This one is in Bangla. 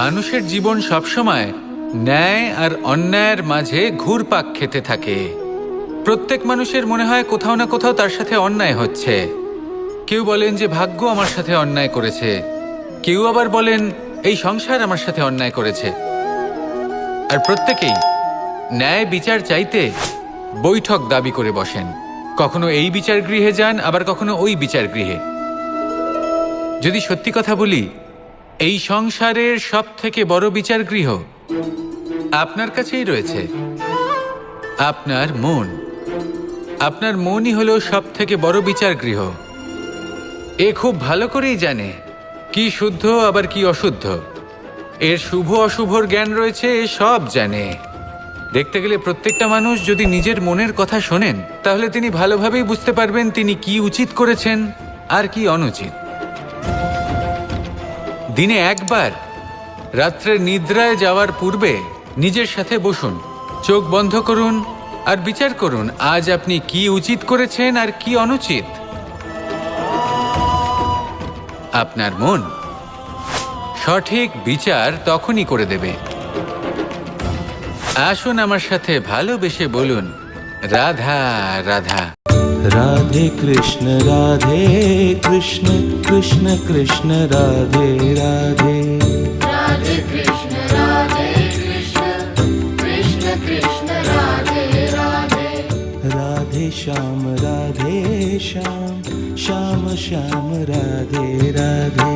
মানুষের জীবন সবসময় ন্যায় আর অন্যায়ের মাঝে ঘুরপাক খেতে থাকে। প্রত্যেক মানুষের মনে হয় কোথাও না কোথাও তার সাথে অন্যায় হচ্ছে। কেউ বলেন যে ভাগ্য আমার সাথে অন্যায় করেছে, কেউ আবার বলেন এই সংসার আমার সাথে অন্যায় করেছে। আর প্রত্যেকেই ন্যায় বিচার চাইতে বৈঠক দাবি করে বসেন। কখনো এই বিচার গৃহে যান, আবার কখনো ওই বিচার গৃহে। যদি সত্যি কথা বলি, এই সংসারের সব থেকে বড় বিচার গৃহ আপনার কাছেই রয়েছে, আপনার মন। আপনার মনই হলো সব থেকে বড় বিচার গৃহ। এ খুব ভালো করেই জানে কি শুদ্ধ আবার কি অশুদ্ধ, এর শুভ অশুভর জ্ঞান রয়েছে, এ সব জানে। দেখতে গেলে প্রত্যেকটা মানুষ যদি নিজের মনের কথা শোনেন, তাহলে তিনি ভালোভাবেই বুঝতে পারবেন তিনি কি উচিত করেছেন আর কি অনুচিত। দিনে একবার রাত্রে নিদ্রায় যাওয়ার পূর্বে নিজের সাথে বসুন, চোখ বন্ধ করুন আর বিচার করুন আজ আপনি কি উচিত করেছেন আর কি অনুচিত। আপনার মন সঠিক বিচার তখনই করে দেবে। আসুন আমার সাথে ভালোবেসে বলুন, রাধা রাধা। রাধে কৃষ্ণ কৃষ্ণ কৃষ্ণ রাধে রাধে। राधे कृष्ण कृष्ण कृष्ण राधे राधे। राधे श्याम श्याम श्याम श्याम राधे राधे।